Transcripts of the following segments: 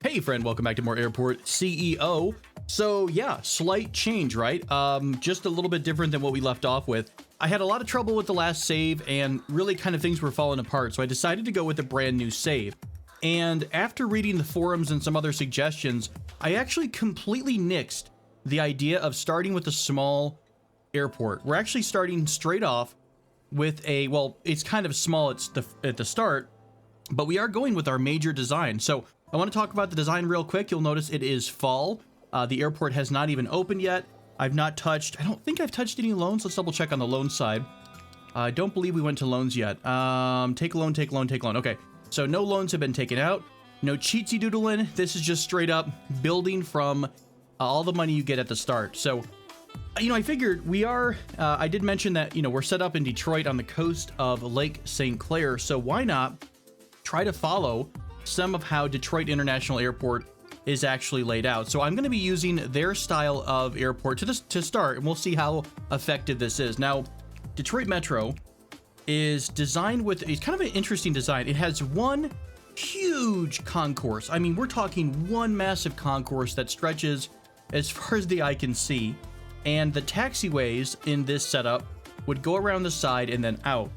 Hey friend, welcome back to more Airport CEO. So yeah, slight change, right? Just a little bit different than what we left off with. I had a lot of trouble with the last save and really kind of things were falling apart. So I decided to go with a brand new save. And after reading the forums and some other suggestions, I actually completely nixed the idea of starting with a small airport. We're actually starting straight off with well, it's kind of small at the start, but we are going with our major design. So I want to talk about the design real quick. You'll notice it is fall. The airport has not even opened yet. I don't think I've touched any loans. Let's double check on the loan side. I don't believe we went to loans yet. Take loan. Okay, so no loans have been taken out. No cheatsy doodling. This is just straight up building from all the money you get at the start. So, I figured I did mention that, we're set up in Detroit on the coast of Lake St. Clair. So why not try to follow some of how Detroit International Airport is actually laid out. So I'm going to be using their style of airport to start, and we'll see how effective this is. Now, Detroit Metro is designed it's kind of an interesting design. It has one huge concourse. I mean, we're talking one massive concourse that stretches as far as the eye can see. And the taxiways in this setup would go around the side and then out.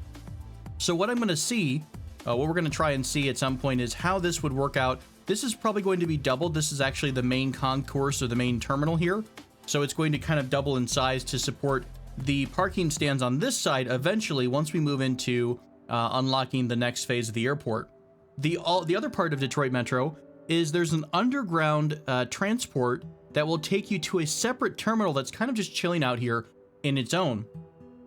So what I'm going to see, what we're going to try and see at some point is how this would work out. This is probably going to be doubled. This is actually the main concourse or the main terminal here. So it's going to kind of double in size to support the parking stands on this side eventually once we move into unlocking the next phase of the airport. The other part of Detroit Metro is there's an underground transport that will take you to a separate terminal that's kind of just chilling out here in its own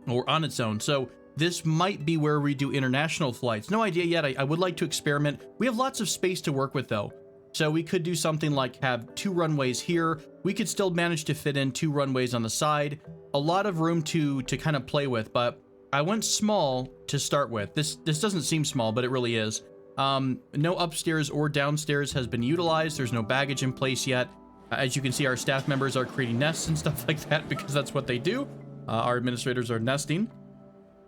or on its own. So this might be where we do international flights. No idea yet. I would like to experiment. We have lots of space to work with though. So we could do something like have 2 runways here. We could still manage to fit in 2 runways on the side. A lot of room to kind of play with, but I went small to start with. This doesn't seem small, but it really is. No upstairs or downstairs has been utilized. There's no baggage in place yet. As you can see, our staff members are creating nests and stuff like that because that's what they do. Our administrators are nesting.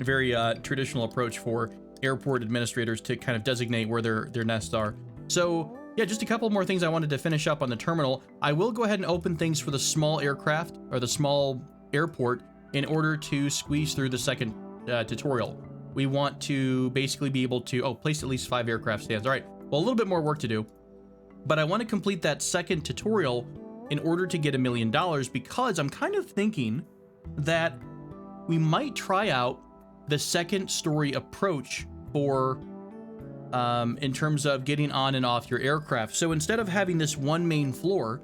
A very traditional approach for airport administrators to kind of designate where their nests are. So yeah, just a couple more things I wanted to finish up on the terminal. I will go ahead and open things for the small aircraft or the small airport in order to squeeze through the second tutorial. We want to basically be able to place at least 5 aircraft stands. All right, well, a little bit more work to do, but I want to complete that second tutorial in order to get $1 million because I'm kind of thinking that we might try out the second story approach for in terms of getting on and off your aircraft. So instead of having this one main floor,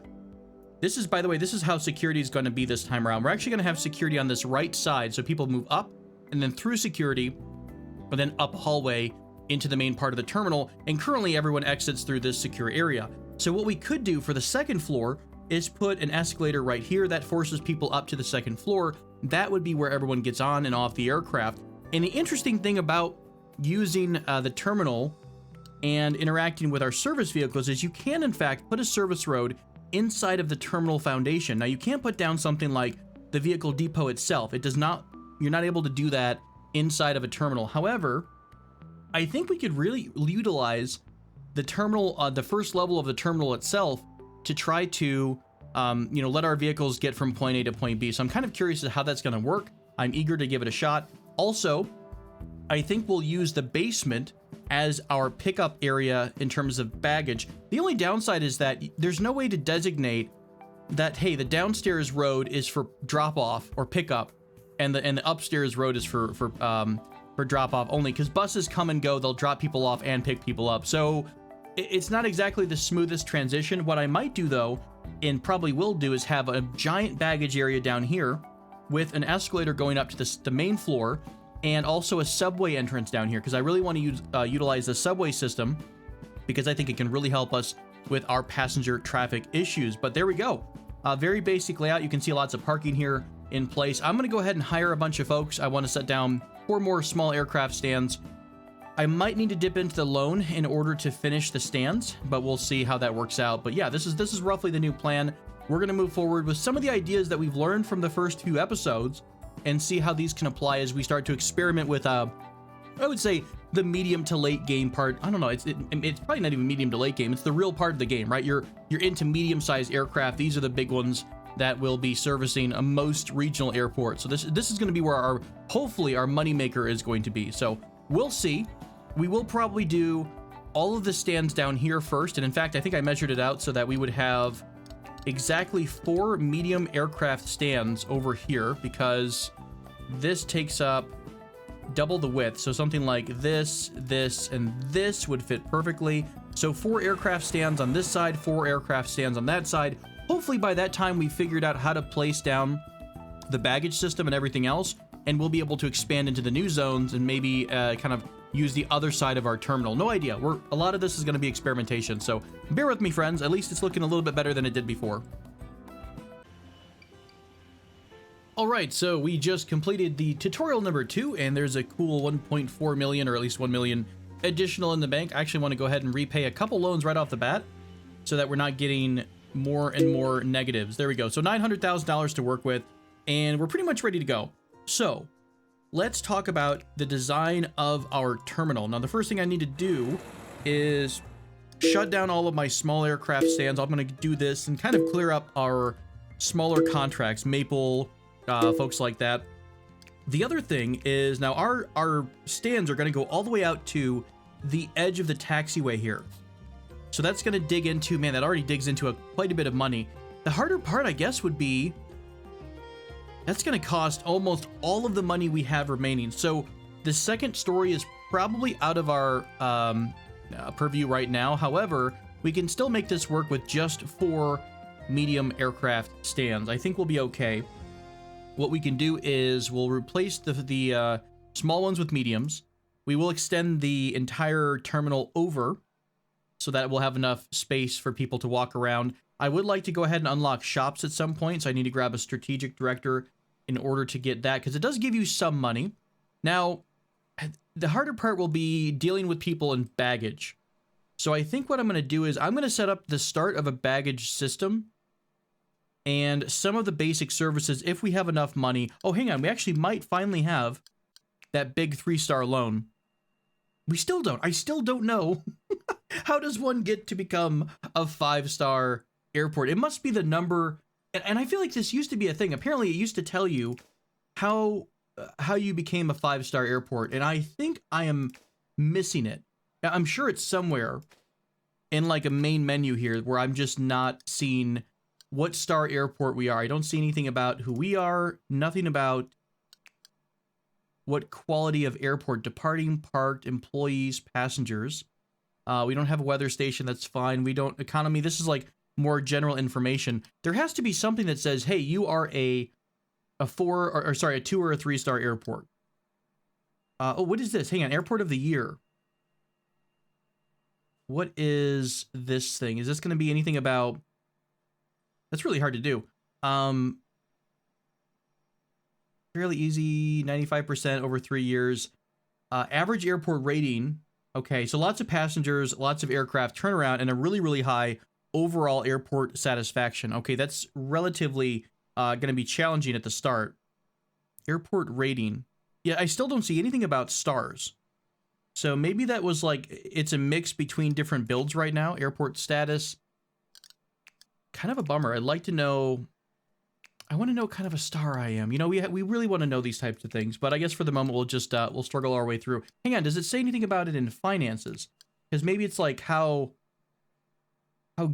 this is, by the way, this is how security is going to be this time around. We're actually going to have security on this right side, so people move up and then through security and then up a hallway into the main part of the terminal, and currently everyone exits through this secure area. So what we could do for the second floor is put an escalator right here that forces people up to the second floor. That would be where everyone gets on and off the aircraft. And the interesting thing about using the terminal and interacting with our service vehicles is you can, in fact, put a service road inside of the terminal foundation. Now, you can't put down something like the vehicle depot itself. You're not able to do that inside of a terminal. However, I think we could really utilize the terminal, the first level of the terminal itself to try to, let our vehicles get from point A to point B. So I'm kind of curious as to how that's going to work. I'm eager to give it a shot. Also, I think we'll use the basement as our pickup area in terms of baggage. The only downside is that there's no way to designate that, hey, the downstairs road is for drop off or pickup, and the upstairs road is for drop off only, because buses come and go. They'll drop people off and pick people up. So it's not exactly the smoothest transition. What I might do though, and probably will do, is have a giant baggage area down here with an escalator going up to the main floor, and also a subway entrance down here, because I really want to utilize the subway system because I think it can really help us with our passenger traffic issues. But there we go. Very basic layout. You can see lots of parking here in place. I'm going to go ahead and hire a bunch of folks. I want to set down 4 more small aircraft stands. I might need to dip into the loan in order to finish the stands, but we'll see how that works out. But yeah, this is roughly the new plan. We're going to move forward with some of the ideas that we've learned from the first few episodes and see how these can apply as we start to experiment with I would say the medium to late game part. I don't know, it's probably not even medium to late game. It's the real part of the game, right? You're into medium-sized aircraft. These are the big ones that will be servicing most regional airports. So this is going to be where hopefully our moneymaker is going to be. So we'll see. We will probably do all of the stands down here first. And in fact, I think I measured it out so that we would have exactly 4 medium aircraft stands over here, because this takes up double the width. So something like this, and this would fit perfectly. So 4 aircraft stands on this side, 4 aircraft stands on that side. Hopefully by that time we figured out how to place down the baggage system and everything else, and we'll be able to expand into the new zones and maybe kind of use the other side of our terminal. No idea. A lot of this is going to be experimentation, so bear with me, friends. At least it's looking a little bit better than it did before. All right, so we just completed the tutorial number 2, and there's a cool 1.4 million, or at least 1 million additional in the bank. I actually want to go ahead and repay a couple loans right off the bat so that we're not getting more and more negatives. There we go. So $900,000 to work with, and we're pretty much ready to go. So let's talk about the design of our terminal. Now, the first thing I need to do is shut down all of my small aircraft stands. I'm going to do this and kind of clear up our smaller contracts, Maple, folks like that. The other thing is now our stands are going to go all the way out to the edge of the taxiway here. So that's going to dig into, man, that already digs into quite a bit of money. The harder part, I guess, would be that's going to cost almost all of the money we have remaining. So the second story is probably out of our purview right now. However, we can still make this work with just 4 medium aircraft stands. I think we'll be okay. What we can do is we'll replace the small ones with mediums. We will extend the entire terminal over so that we'll have enough space for people to walk around. I would like to go ahead and unlock shops at some point, so I need to grab a strategic director in order to get that, because it does give you some money. Now, the harder part will be dealing with people and baggage. So I think what I'm going to do is I'm going to set up the start of a baggage system and some of the basic services if we have enough money. Oh, hang on. We actually might finally have that big 3-star loan. We still don't. I still don't know. How does one get to become a 5-star airport? It must be the number. And I feel like this used to be a thing. Apparently, it used to tell you how you became a 5-star airport. And I think I am missing it. Now, I'm sure it's somewhere in like a main menu here where I'm just not seeing what star airport we are. I don't see anything about who we are. Nothing about what quality of airport: departing, parked, employees, passengers. We don't have a weather station. That's fine. We don't economy. This is like more general information. There has to be something that says, hey, you are a 2 or a 3-star airport. Oh, what is this? Hang on. Airport of the year. What is this thing? Is this going to be anything about... That's really hard to do. Fairly easy, 95% over 3 years. Average airport rating. Okay, so lots of passengers, lots of aircraft turnaround, and a really, really high overall airport satisfaction. Okay, that's relatively going to be challenging at the start. Airport rating. Yeah, I still don't see anything about stars. So maybe that was like, it's a mix between different builds right now. Airport status. Kind of a bummer. I'd like to know... I want to know kind of a star I am. You know, we really want to know these types of things, but I guess for the moment we'll just we'll struggle our way through. Hang on, does it say anything about it in finances? Because maybe it's like how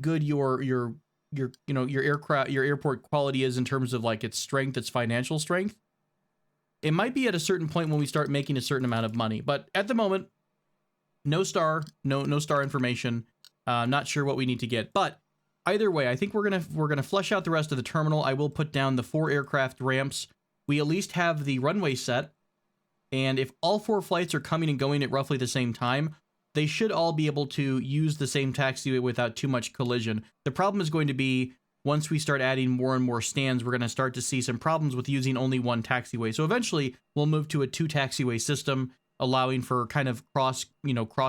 good your airport quality is in terms of like its strength, its financial strength. It might be at a certain point when we start making a certain amount of money, but at the moment, no star, no star information. Not sure what we need to get, but either way, I think we're gonna flesh out the rest of the terminal. I will put down the 4 aircraft ramps. We at least have the runway set, and if all 4 flights are coming and going at roughly the same time, they should all be able to use the same taxiway without too much collision. The problem is going to be once we start adding more and more stands, we're going to start to see some problems with using only one taxiway. So eventually, we'll move to a 2 taxiway system, allowing for kind of cross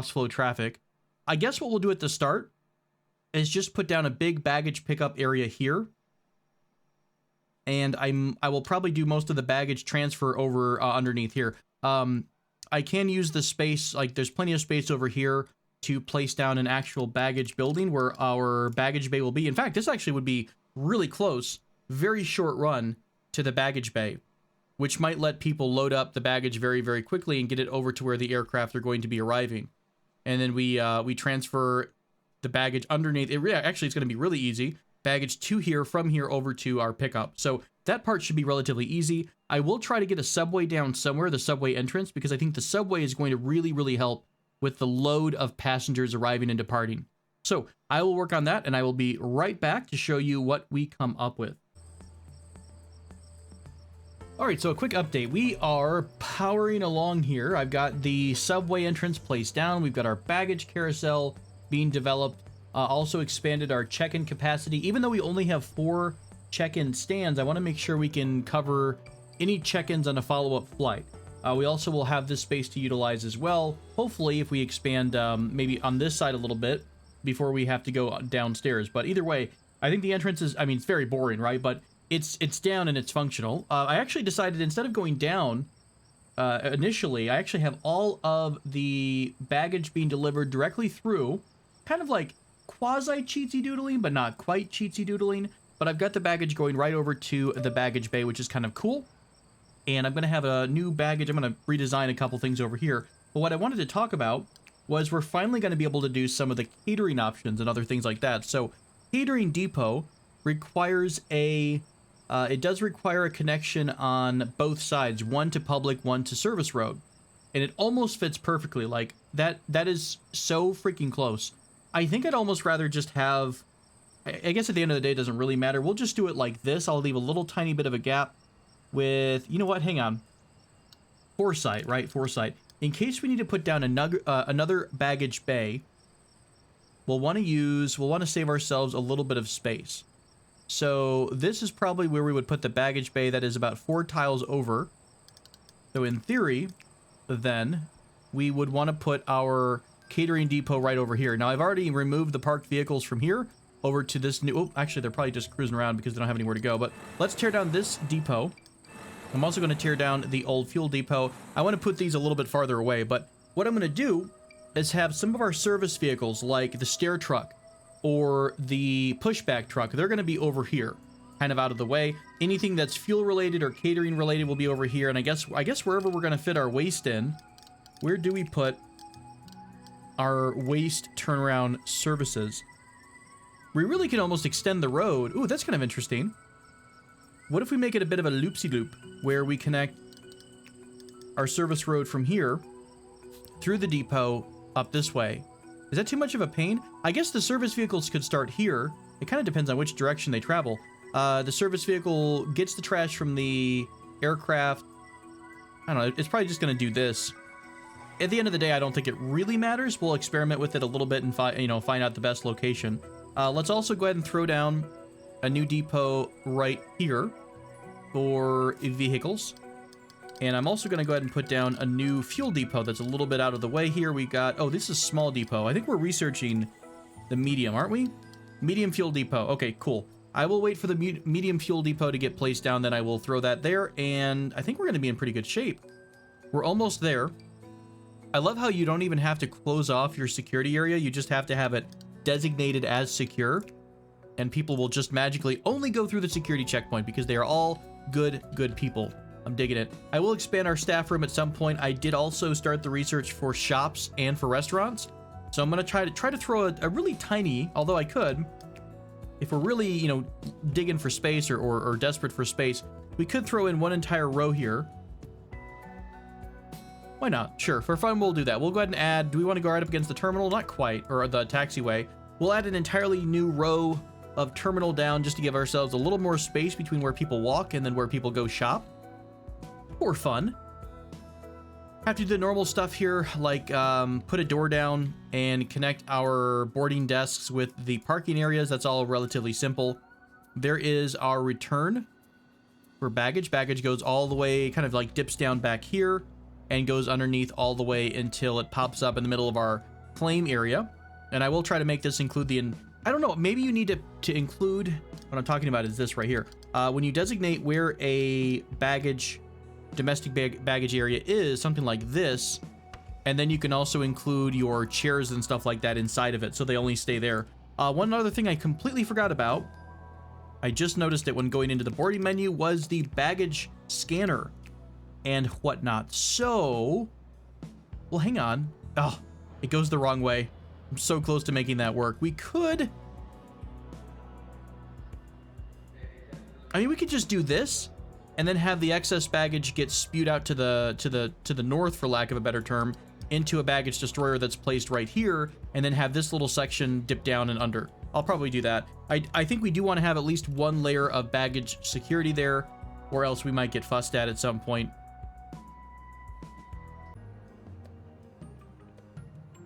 flow traffic. I guess what we'll do at the start is just put down a big baggage pickup area here. And I will probably do most of the baggage transfer over underneath here. I can use the space, like there's plenty of space over here to place down an actual baggage building where our baggage bay will be. In fact, this actually would be really close, very short run to the baggage bay, which might let people load up the baggage very, very quickly and get it over to where the aircraft are going to be arriving. And then we transfer the baggage underneath. Actually, it's going to be really easy. Baggage to here, from here over to our pickup. So that part should be relatively easy. I will try to get a subway down somewhere, the subway entrance, because I think the subway is going to really, really help with the load of passengers arriving and departing. So I will work on that, and I will be right back to show you what we come up with. All right, so a quick update. We are powering along here. I've got the subway entrance placed down. We've got our baggage carousel being developed. Also expanded our check-in capacity. Even though we only have 4 check-in stands, I want to make sure we can cover any check-ins on a follow-up flight. We also will have this space to utilize as well. Hopefully, if we expand maybe on this side a little bit before we have to go downstairs. But either way, I think the entrance is, I mean, it's very boring, right? But it's down and it's functional. I actually decided instead of going down initially, I actually have all of the baggage being delivered directly through, kind of like quasi-cheatsy doodling, but not quite cheatsy doodling. But I've got the baggage going right over to the baggage bay, which is kind of cool. And I'm going to have a new baggage. I'm going to redesign a couple things over here. But what I wanted to talk about was we're finally going to be able to do some of the catering options and other things like that. So catering depot requires it does require a connection on both sides, one to public, one to service road. And it almost fits perfectly. Like that is so freaking close. I think I'd almost rather just have, I guess at the end of the day, it doesn't really matter. We'll just do it like this. I'll leave a little tiny bit of a gap with, you know what, hang on. Foresight, right? Foresight. In case we need to put down another baggage bay, we'll want to save ourselves a little bit of space. So this is probably where we would put the baggage bay. That is about 4 tiles over. So in theory, then we would want to put our catering depot right over here. Now I've already removed the parked vehicles from here over to this new, oh, actually they're probably just cruising around because they don't have anywhere to go, but let's tear down this depot. I'm also going to tear down the old fuel depot. I want to put these a little bit farther away, but what I'm going to do is have some of our service vehicles like the stair truck or the pushback truck. They're going to be over here, kind of out of the way. Anything that's fuel related or catering related will be over here. And I guess wherever we're going to fit our waste in, where do we put our waste turnaround services? We really can almost extend the road. Ooh, that's kind of interesting. What if we make it a bit of a loopsy-loop where we connect our service road from here through the depot up this way? Is that too much of a pain? I guess the service vehicles could start here. It kind of depends on which direction they travel. The service vehicle gets the trash from the aircraft. I don't know. It's probably just going to do this. At the end of the day, I don't think it really matters. We'll experiment with it a little bit and find out the best location. Let's also go ahead and throw down a new depot right here for vehicles. And I'm also going to go ahead and put down a new fuel depot that's a little bit out of the way here. We got, oh, this is small depot. I think we're researching the medium, aren't we? Medium fuel depot. Okay, cool. I will wait for the medium fuel depot to get placed down, then I will throw that there. And I think we're going to be in pretty good shape. We're almost there. I love how you don't even have to close off your security area. You just have to have it designated as secure. And people will just magically only go through the security checkpoint because they are all good people. I'm digging it. I will expand our staff room at some point. I did also start the research for shops and for restaurants. So I'm going to try to throw a really tiny, although I could, if we're really, digging for space or desperate for space, we could throw in one entire row here. Why not? Sure, for fun, we'll do that. We'll go ahead and add, do we want to go right up against the terminal? Not quite, or the taxiway. We'll add an entirely new row of terminal down just to give ourselves a little more space between where people walk and then where people go shop. For fun. Have to do the normal stuff here, like put a door down and connect our boarding desks with the parking areas. That's all relatively simple. There is our return for baggage. Baggage goes all the way, kind of like dips down back here and goes underneath all the way until it pops up in the middle of our claim area. And I will try to make this include I don't know, maybe you need to include, what I'm talking about is this right here. When you designate where a baggage domestic baggage area is something like this. And then you can also include your chairs and stuff like that inside of it, so they only stay there. One other thing I completely forgot about, I just noticed it when going into the boarding menu, was the baggage scanner and whatnot. So, well, hang on. Oh, it goes the wrong way. I'm so close to making that work. We could, I mean, we could just do this and then have the excess baggage get spewed out to the north, for lack of a better term, into a baggage destroyer that's placed right here, and then have this little section dip down and under. I'll probably do that. I think we do want to have at least one layer of baggage security there, or else we might get fussed at some point.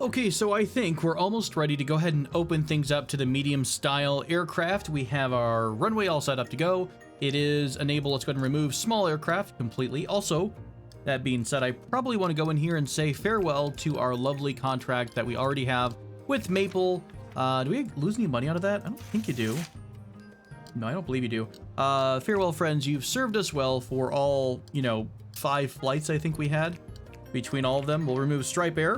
Okay, so I think we're almost ready to go ahead and open things up to the medium style aircraft. We have our runway all set up to go. It is enable. Let's go ahead and remove small aircraft completely. Also, that being said, I probably want to go in here and say farewell to our lovely contract that we already have with Maple. Do we lose any money out of that? I don't think you do. No, I don't believe you do. Farewell, friends. You've served us well for all, 5 flights I think we had. Between all of them, we'll remove Stripe Air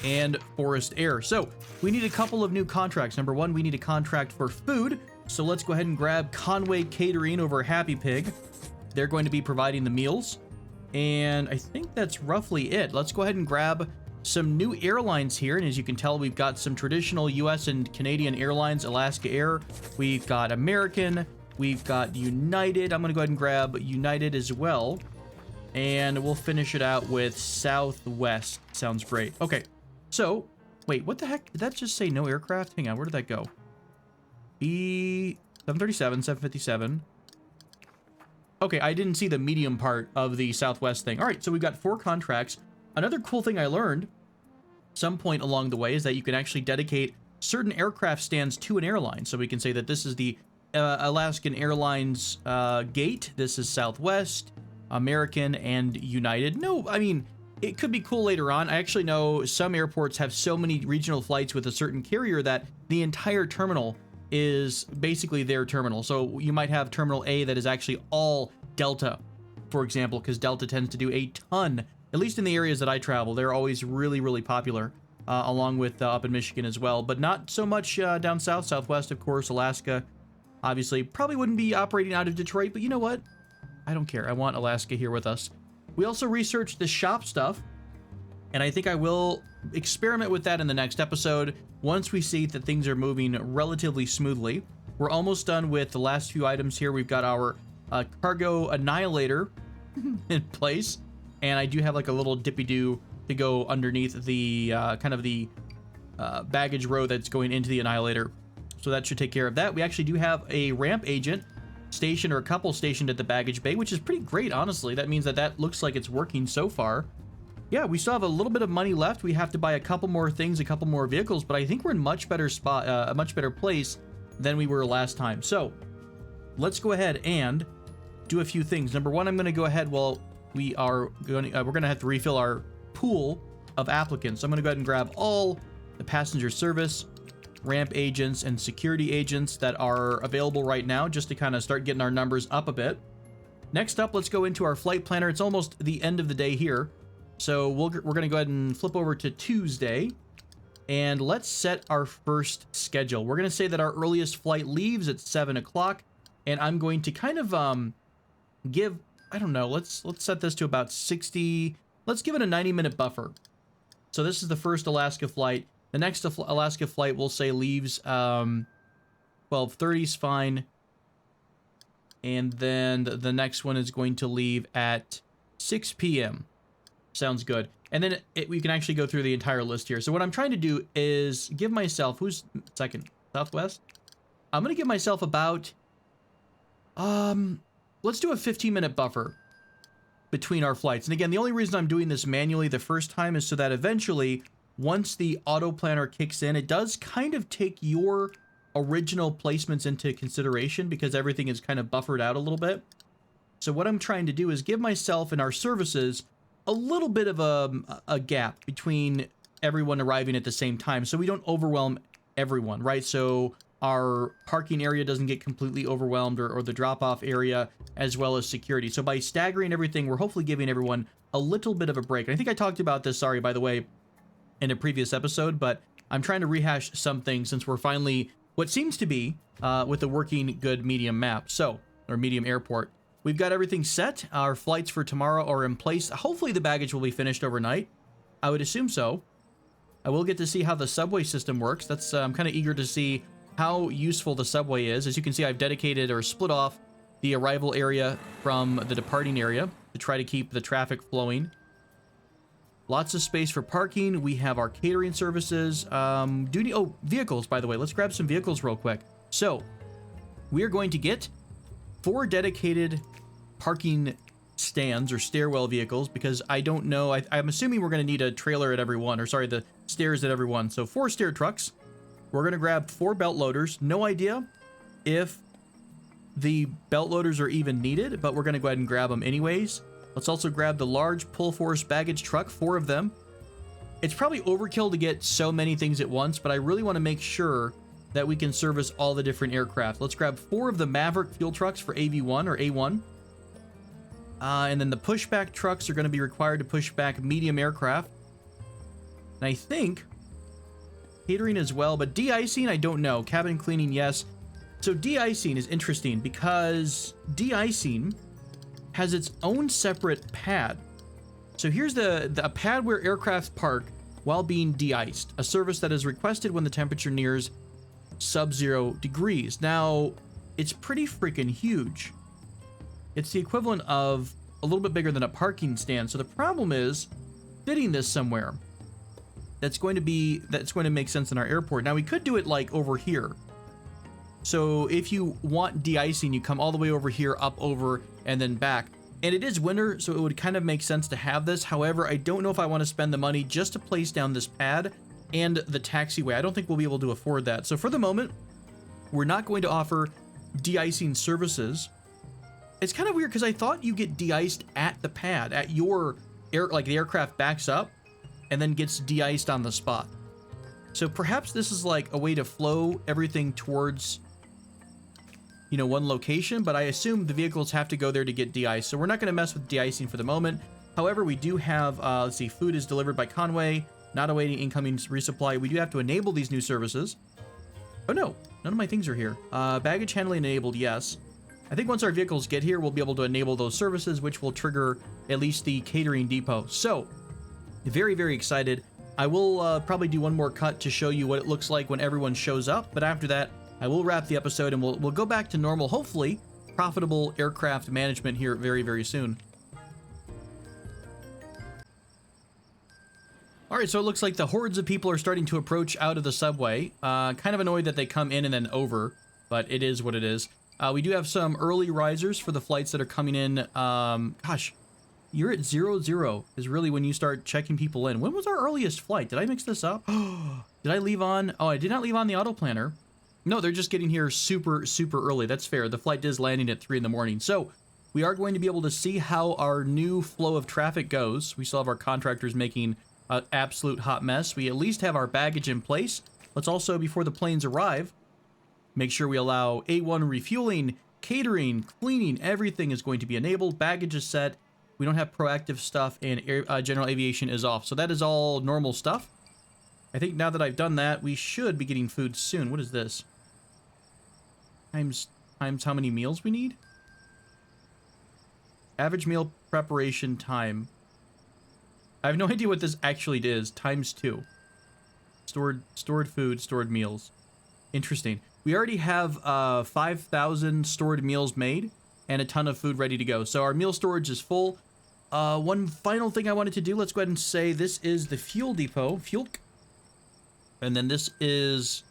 and Forest Air. So we need a couple of new contracts. Number one, we need a contract for food. So let's go ahead and grab Conway Catering over Happy Pig. They're going to be providing the meals. And I think that's roughly it. Let's go ahead and grab some new airlines here. And as you can tell, we've got some traditional US and Canadian airlines, Alaska Air. We've got American. We've got United. I'm going to go ahead and grab United as well. And we'll finish it out with Southwest. Sounds great. Okay. So, wait, what the heck? Did that just say no aircraft? Hang on, where did that go? B737, 757. Okay, I didn't see the medium part of the Southwest thing. All right, so we've got 4 contracts. Another cool thing I learned some point along the way is that you can actually dedicate certain aircraft stands to an airline. So we can say that this is the Alaskan Airlines gate. This is Southwest, American, and United. No, I mean, it could be cool later on. I actually know some airports have so many regional flights with a certain carrier that the entire terminal is basically their terminal. So you might have Terminal A that is actually all Delta, for example, because Delta tends to do a ton, at least in the areas that I travel. They're always really, really popular, along with up in Michigan as well, but not so much down south. Southwest, of course, Alaska, obviously, probably wouldn't be operating out of Detroit, but you know what? I don't care. I want Alaska here with us. We also researched the shop stuff, and I think I will experiment with that in the next episode once we see that things are moving relatively smoothly. We're almost done with the last few items here. We've got our cargo annihilator in place, and I do have like a little dippy-doo to go underneath the kind of the baggage row that's going into the annihilator. So that should take care of that. We actually do have a ramp agent stationed, or a couple stationed at the baggage bay, which is pretty great, honestly. That means that that looks like it's working so far. Yeah, we still have a little bit of money left. We have to buy a couple more things, a couple more vehicles, but I think we're in much better spot, a much better place than we were last time. So let's go ahead and do a few things. Number one, I'm going to go ahead. Well, we're going to have to refill our pool of applicants. So I'm going to go ahead and grab all the passenger service, ramp agents, and security agents that are available right now, just to kind of start getting our numbers up a bit. Next up, let's go into our flight planner. It's almost the end of the day here. So we're going to go ahead and flip over to Tuesday, and let's set our first schedule. We're going to say that our earliest flight leaves at 7 o'clock, and I'm going to kind of give, I don't know, let's set this to about 60. Let's give it a 90-minute buffer. So this is the first Alaska flight. The next Alaska flight we'll say leaves 12:30 is fine, and then the next one is going to leave at 6 p.m. Sounds good. And then we can actually go through the entire list here. So what I'm trying to do is give myself, who's second? Southwest? I'm going to give myself about, let's do a 15-minute buffer between our flights. And again, the only reason I'm doing this manually the first time is so that eventually, once the auto planner kicks in, it does kind of take your original placements into consideration because everything is kind of buffered out a little bit. So what I'm trying to do is give myself and our services a little bit of a gap between everyone arriving at the same time, so we don't overwhelm everyone, right? So our parking area doesn't get completely overwhelmed, or the drop-off area, as well as security. So by staggering everything, we're hopefully giving everyone a little bit of a break. And I think I talked about this, sorry, by the way, in a previous episode, but I'm trying to rehash something since we're finally what seems to be with a working good medium map. So, or medium airport. We've got everything set. Our flights for tomorrow are in place. Hopefully the baggage will be finished overnight. I would assume so. I will get to see how the subway system works. That's I'm kind of eager to see how useful the subway is. As you can see, I've dedicated or split off the arrival area from the departing area to try to keep the traffic flowing. Lots of space for parking. We have our catering services. Vehicles, by the way. Let's grab some vehicles real quick. So, we are going to get 4 dedicated parking stands or stairwell vehicles because I don't know. I'm assuming we're going to need a trailer at every one, or sorry, the stairs at every one. So 4 stair trucks. We're going to grab 4 belt loaders. No idea if the belt loaders are even needed, but we're going to go ahead and grab them anyways. Let's also grab the large pull force baggage truck, 4 of them. It's probably overkill to get so many things at once, but I really want to make sure that we can service all the different aircraft. Let's grab 4 of the Maverick fuel trucks for AV1 or A1. And then the pushback trucks are going to be required to push back medium aircraft. And I think catering as well, but de-icing, I don't know. Cabin cleaning, yes. So de-icing is interesting because de-icing has its own separate pad. So here's a pad where aircraft park while being de-iced, a service that is requested when the temperature nears sub-zero degrees. Now, it's pretty freaking huge. It's the equivalent of a little bit bigger than a parking stand. So the problem is fitting this somewhere that's going to make sense in our airport. Now we could do it like over here. So if you want de-icing, you come all the way over here, up, over, and then back. And it is winter, so it would kind of make sense to have this. However, I don't know if I want to spend the money just to place down this pad and the taxiway. I don't think we'll be able to afford that. So for the moment, we're not going to offer de-icing services. It's kind of weird because I thought you get de-iced at the pad, at your air, like the aircraft backs up and then gets de-iced on the spot. So perhaps this is like a way to flow everything towards, you know, one location, but I assume the vehicles have to go there to get de-iced. So we're not going to mess with de-icing for the moment. However, we do have, let's see, food is delivered by Conway, not awaiting incoming resupply. We do have to enable these new services. Oh no, none of my things are here. Baggage handling enabled, yes. I think once our vehicles get here, we'll be able to enable those services, which will trigger at least the catering depot. So, very, very excited. I will probably do one more cut to show you what it looks like when everyone shows up. But after that, I will wrap the episode and we'll go back to normal, hopefully, profitable aircraft management here very, very soon. All right, so it looks like the hordes of people are starting to approach out of the subway. Kind of annoyed that they come in and then over, but it is what it is. We do have some early risers for the flights that are coming in. Gosh, you're at 00 is really when you start checking people in. When was our earliest flight? Did I mix this up? Did I leave on? Oh, I did not leave on the auto planner. No, they're just getting here super, super early. That's fair. The flight is landing at 3 in the morning. So we are going to be able to see how our new flow of traffic goes. We still have our contractors making an absolute hot mess. We at least have our baggage in place. Let's also, before the planes arrive, make sure we allow A1 refueling, catering, cleaning. Everything is going to be enabled. Baggage is set. We don't have proactive stuff, and general aviation is off. So that is all normal stuff. I think now that I've done that, we should be getting food soon. What is this? Times how many meals we need? Average meal preparation time. I have no idea what this actually is. Times 2. Stored food, stored meals. Interesting. We already have 5,000 stored meals made and a ton of food ready to go. So our meal storage is full. One final thing I wanted to do, let's go ahead and say this is the fuel depot, fuel. And then this is,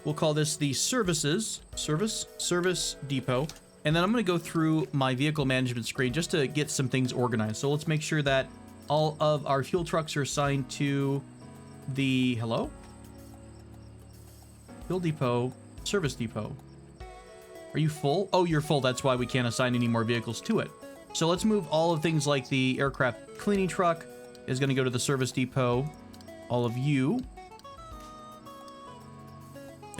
we'll call this the service depot. And then I'm going to go through my vehicle management screen just to get some things organized. So let's make sure that all of our fuel trucks are assigned to the, hello? Fuel depot, service depot. Are you full? Oh, you're full. That's why we can't assign any more vehicles to it. So let's move all of things like the aircraft cleaning truck is going to go to the service depot. All of you.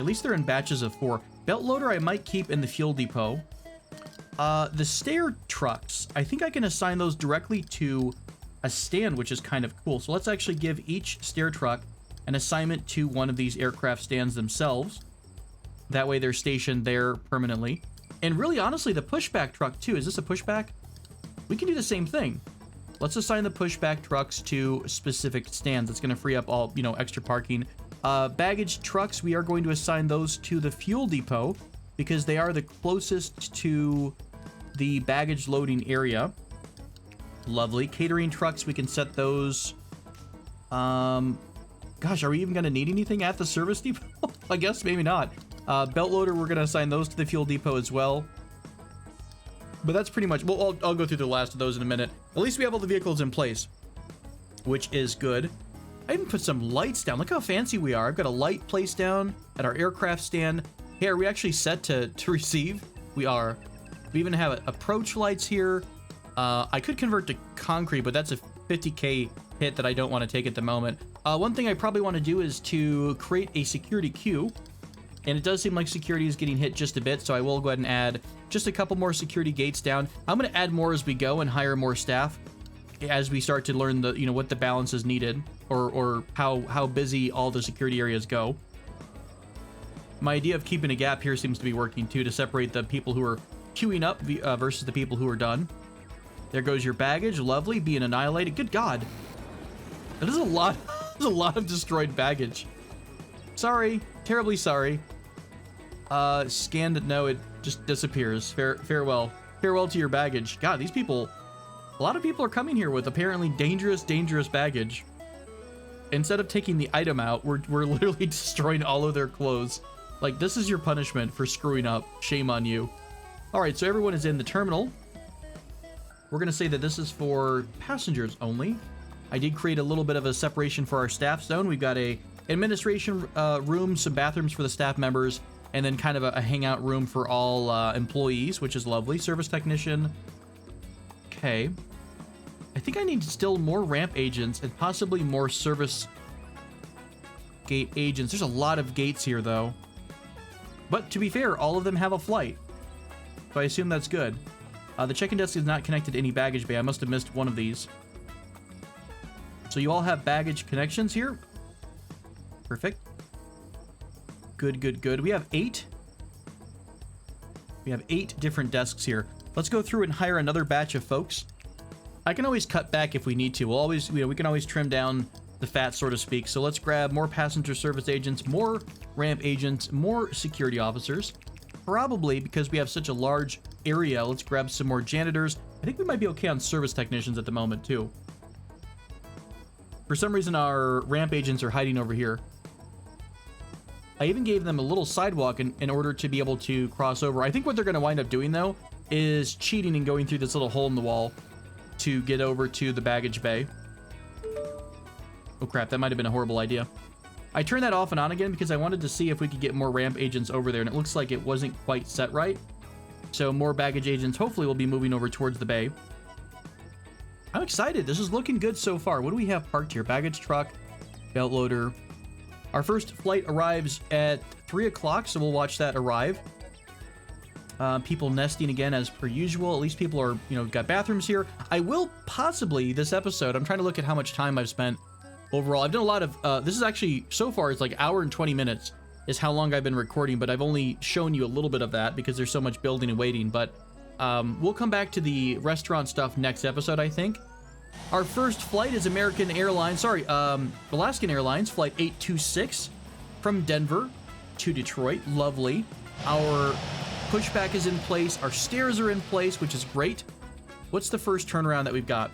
At least they're in batches of 4. Belt loader I might keep in the fuel depot. The stair trucks, I think I can assign those directly to a stand, which is kind of cool. So let's actually give each stair truck an assignment to one of these aircraft stands themselves. That way they're stationed there permanently. And really, honestly, the pushback truck too. Is this a pushback? We can do the same thing. Let's assign the pushback trucks to specific stands. It's going to free up all, extra parking. Baggage trucks, we are going to assign those to the fuel depot because they are the closest to the baggage loading area. Lovely. Catering trucks, we can set those. Gosh, are we even going to need anything at the service depot? I guess maybe not. Belt loader, we're going to assign those to the fuel depot as well. But that's pretty much, well, I'll go through the last of those in a minute. At least we have all the vehicles in place, which is good. I even put some lights down. Look how fancy we are. I've got a light placed down at our aircraft stand. Hey, are we actually set to receive? We are. We even have approach lights here. I could convert to concrete, but that's a 50K hit that I don't want to take at the moment. One thing I probably want to do is to create a security queue. And it does seem like security is getting hit just a bit, so I will go ahead and add just a couple more security gates down. I'm going to add more as we go and hire more staff as we start to learn the, what the balance is needed or how busy all the security areas go. My idea of keeping a gap here seems to be working too, to separate the people who are queuing up versus the people who are done. There goes your baggage. Lovely, being annihilated. Good God. That is a lot. There's a lot of destroyed baggage. Sorry. Terribly sorry. Scanned. No, it just disappears. Farewell. Farewell to your baggage. God, these people... A lot of people are coming here with apparently dangerous baggage. Instead of taking the item out, we're literally destroying all of their clothes. Like, this is your punishment for screwing up. Shame on you. Alright, so everyone is in the terminal. We're going to say that this is for passengers only. I did create a little bit of a separation for our staff zone. We've got a administration room, some bathrooms for the staff members, and then kind of a hangout room for all employees, which is lovely. Service technician. Okay. I think I need still more ramp agents and possibly more service gate agents. There's a lot of gates here, though. But to be fair, all of them have a flight. So I assume that's good. The check-in desk is not connected to any baggage bay. I must have missed one of these. So you all have baggage connections here. Perfect. Good. We have 8. We have 8 different desks here. Let's go through and hire another batch of folks. I can always cut back if we need to. We'll always, we can always trim down the fat, so to speak. So let's grab more passenger service agents, more ramp agents, more security officers. Probably because we have such a large area, let's grab some more janitors. I think we might be okay on service technicians at the moment, too. For some reason, our ramp agents are hiding over here. I even gave them a little sidewalk in order to be able to cross over. I think what they're going to wind up doing, though, is cheating and going through this little hole in the wall to get over to the baggage bay. Oh, crap. That might have been a horrible idea. I turned that off and on again because I wanted to see if we could get more ramp agents over there, and it looks like it wasn't quite set right. So more baggage agents hopefully will be moving over towards the bay. I'm excited. This is looking good so far. What do we have parked here? Baggage truck, belt loader. Our first flight arrives at 3 o'clock, so we'll watch that arrive. People nesting again as per usual. At least people are, got bathrooms here. I will possibly, this episode, I'm trying to look at how much time I've spent overall. I've done a lot of, this is actually, so far, it's like 1 hour and 20 minutes is how long I've been recording, but I've only shown you a little bit of that because there's so much building and waiting. But we'll come back to the restaurant stuff next episode, I think. Our first flight is Alaskan Airlines, flight 826 from Denver to Detroit. Lovely. Our pushback is in place. Our stairs are in place, which is great. What's the first turnaround that we've got?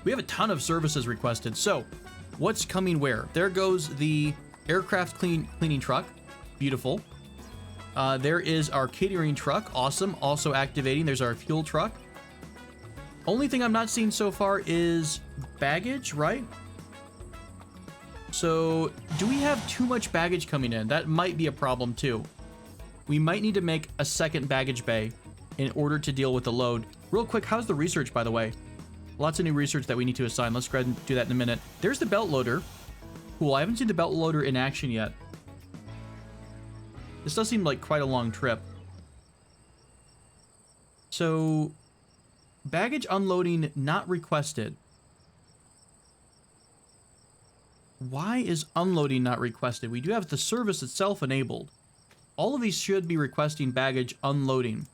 We have a ton of services requested. So what's coming where? There goes the aircraft cleaning truck. Beautiful. There is our catering truck. Awesome. Also activating. There's our fuel truck. Only thing I'm not seeing so far is baggage, right? So do we have too much baggage coming in? That might be a problem too. We might need to make a second baggage bay in order to deal with the load. Real quick, how's the research, by the way? Lots of new research that we need to assign. Let's go ahead and do that in a minute. There's the belt loader. Cool, I haven't seen the belt loader in action yet. This does seem like quite a long trip. So, baggage unloading not requested. Why is unloading not requested? We do have the service itself enabled. All of these should be requesting baggage unloading.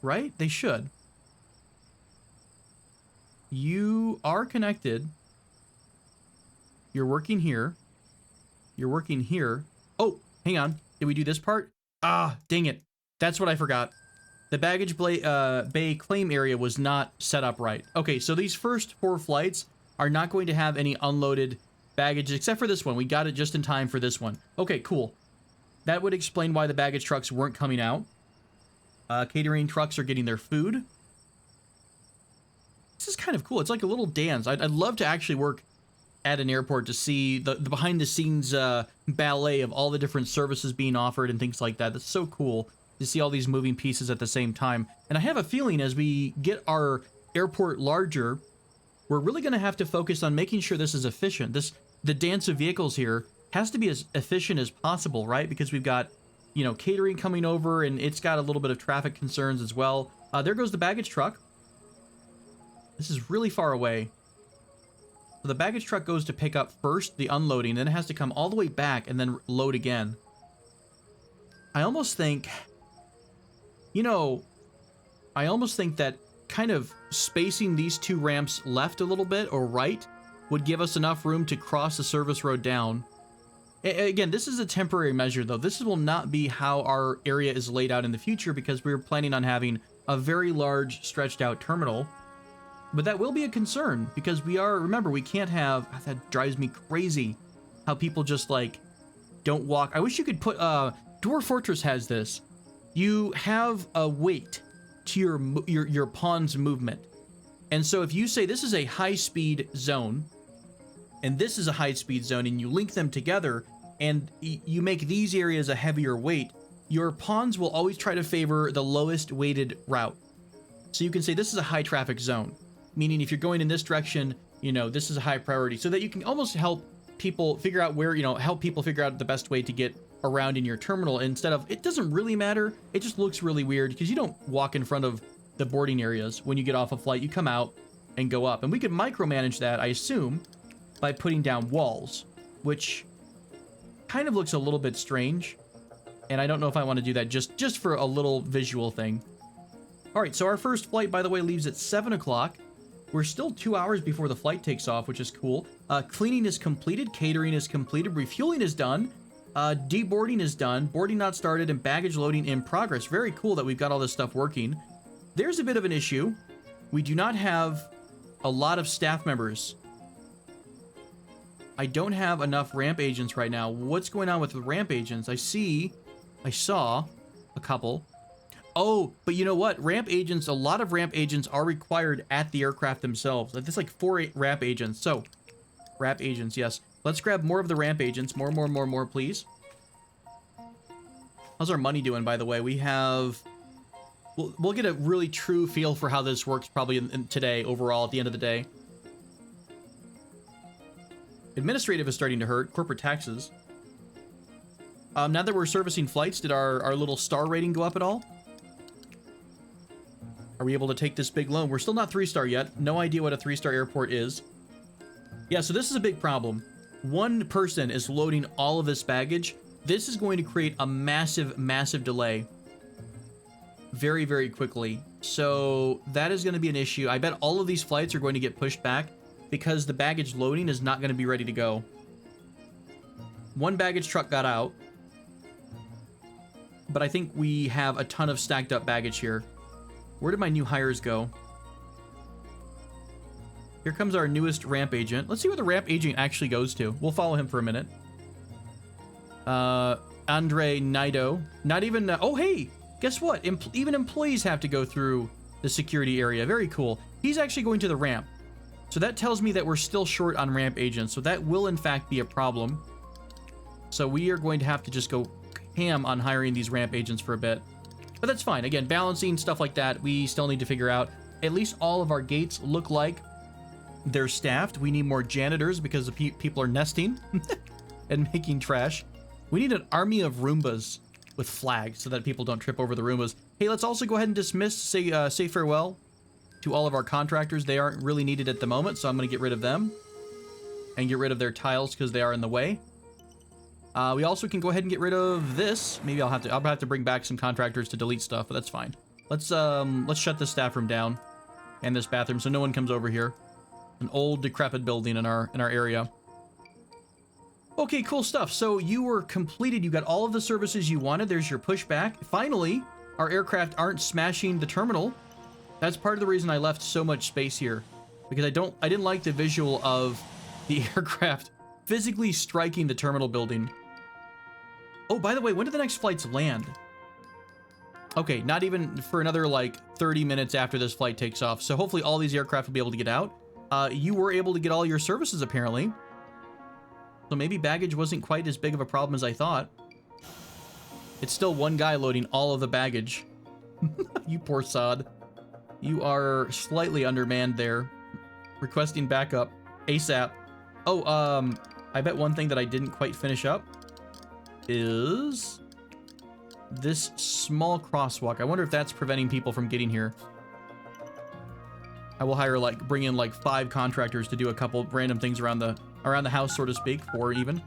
Right? They should. You are connected. You're working here. You're working here. Oh, hang on. Did we do this part? Ah, dang it. That's what I forgot. The baggage bay claim area was not set up right. Okay, so these first 4 flights are not going to have any unloaded baggage, except for this one. We got it just in time for this one. Okay, cool. That would explain why the baggage trucks weren't coming out. Catering trucks are getting their food. This is kind of cool. It's like a little dance. I'd love to actually work at an airport to see the behind-the-scenes ballet of all the different services being offered and things like that. That's so cool to see all these moving pieces at the same time. And I have a feeling as we get our airport larger, we're really going to have to focus on making sure this is efficient. The dance of vehicles here has to be as efficient as possible, right? Because we've got, you know, catering coming over, and it's got a little bit of traffic concerns as well. There goes the baggage truck. This is really far away. So the baggage truck goes to pick up first the unloading, then it has to come all the way back and then load again. I almost think, you know, that kind of spacing these 2 ramps left a little bit or right would give us enough room to cross the service road down. Again, this is a temporary measure though. This will not be how our area is laid out in the future because we're planning on having a very large stretched out terminal. But that will be a concern because remember, we can't have, that drives me crazy how people just like don't walk. I wish you could put, Dwarf Fortress has this. You have a weight to your pawn's movement. And so if you say this is a high-speed zone, and this is a high-speed zone, and you link them together, and you make these areas a heavier weight, your pawns will always try to favor the lowest weighted route. So you can say this is a high-traffic zone, meaning if you're going in this direction, you know, this is a high priority, so that you can almost help people figure out where, you know, help people figure out the best way to get around in your terminal instead of, it doesn't really matter, it just looks really weird because you don't walk in front of the boarding areas when you get off a flight. You come out and go up, and we could micromanage that, I assume, by putting down walls, which kind of looks a little bit strange, and I don't know if I want to do that just for a little visual thing. All right, so our first flight, by the way, leaves at 7 o'clock. We're still 2 hours before the flight takes off, which is cool. Cleaning is completed, catering is completed, refueling is done, deboarding is done, boarding not started, and baggage loading in progress. Very cool that we've got all this stuff working. There's a bit of an issue. We do not have a lot of staff members. I don't have enough ramp agents right now. What's going on with the ramp agents? I saw a couple. Oh, but you know what? Ramp agents, a lot of ramp agents are required at the aircraft themselves. There's like 4 ramp agents. So, ramp agents, yes. Let's grab more of the ramp agents. More, please. How's our money doing, by the way? We have... We'll get a really true feel for how this works probably in today overall at the end of the day. Administrative is starting to hurt. Corporate taxes. Now that we're servicing flights, did our little star rating go up at all? Are we able to take this big loan? We're still not 3-star yet. No idea what a 3-star airport is. Yeah, so this is a big problem. One person is loading all of this baggage. This is going to create a massive delay very, very quickly. So that is going to be an issue. I bet all of these flights are going to get pushed back because the baggage loading is not going to be ready to go. One baggage truck got out, but I think we have a ton of stacked up baggage here. Where did my new hires go? Here comes our newest ramp agent. Let's see where the ramp agent actually goes to. We'll follow him for a minute. Andre Nido. Not even... oh, hey! Guess what? Even employees have to go through the security area. Very cool. He's actually going to the ramp. So that tells me that we're still short on ramp agents. So that will, in fact, be a problem. So we are going to have to just go ham on hiring these ramp agents for a bit. But that's fine. Again, balancing, stuff like that, we still need to figure out. At least all of our gates look like they're staffed. We need more janitors because the people are nesting and making trash. We need an army of Roombas with flags so that people don't trip over the Roombas. Hey, let's also go ahead and dismiss, say farewell to all of our contractors. They aren't really needed at the moment, so I'm going to get rid of them and get rid of their tiles because they are in the way. We also can go ahead and get rid of this. Maybe I'll have to bring back some contractors to delete stuff, but that's fine. Let's shut this staff room down and this bathroom so no one comes over here. An old decrepit building in our area. Okay, cool stuff. So you were completed. You got all of the services you wanted. There's your pushback. Finally, our aircraft aren't smashing the terminal. That's part of the reason I left so much space here, because I didn't like the visual of the aircraft physically striking the terminal building. Oh, by the way, when do the next flights land? Okay, not even for another like 30 minutes after this flight takes off. So hopefully all these aircraft will be able to get out. You were able to get all your services apparently. So maybe baggage wasn't quite as big of a problem as I thought. It's still one guy loading all of the baggage. You poor sod. You are slightly undermanned there. Requesting backup ASAP. Oh, I bet one thing that I didn't quite finish up is this small crosswalk. I wonder if that's preventing people from getting here. I will bring in like 5 contractors to do a couple random things around the house, so to speak, 4 even.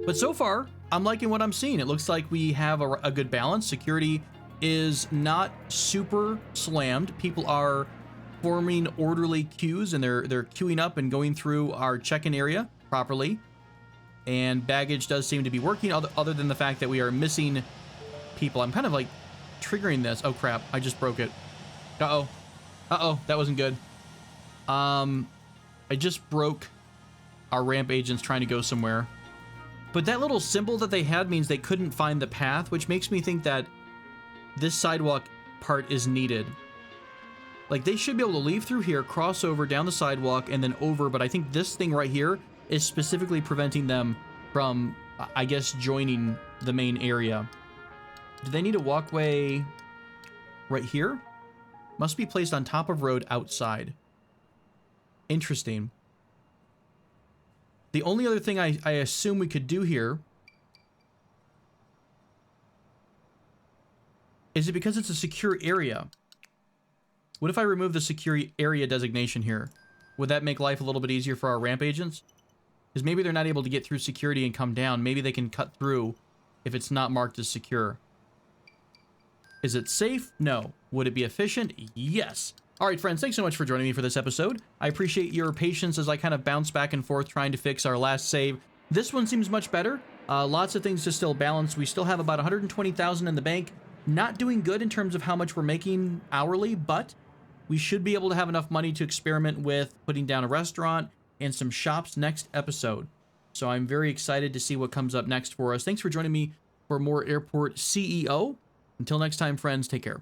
But so far, I'm liking what I'm seeing. It looks like we have a good balance. Security is not super slammed. People are forming orderly queues, and they're queuing up and going through our check-in area properly. And baggage does seem to be working, other than the fact that we are missing people. I'm kind of like triggering this. Oh crap, I just broke it. Uh-oh, that wasn't good. I just broke our ramp agents trying to go somewhere. But that little symbol that they had means they couldn't find the path, which makes me think that this sidewalk part is needed. Like, they should be able to leave through here, cross over down the sidewalk, and then over, but I think this thing right here is specifically preventing them from, I guess, joining the main area. Do they need a walkway right here? Must be placed on top of road outside. Interesting. The only other thing I assume we could do here is it because it's a secure area. What if I remove the secure area designation here? Would that make life a little bit easier for our ramp agents? Because maybe they're not able to get through security and come down. Maybe they can cut through if it's not marked as secure. Is it safe? No. Would it be efficient? Yes. All right, friends, thanks so much for joining me for this episode. I appreciate your patience as I kind of bounce back and forth trying to fix our last save. This one seems much better. Lots of things to still balance. We still have about 120,000 in the bank. Not doing good in terms of how much we're making hourly, but we should be able to have enough money to experiment with putting down a restaurant and some shops next episode. So I'm very excited to see what comes up next for us. Thanks for joining me for more Airport CEO. Until next time, friends, take care.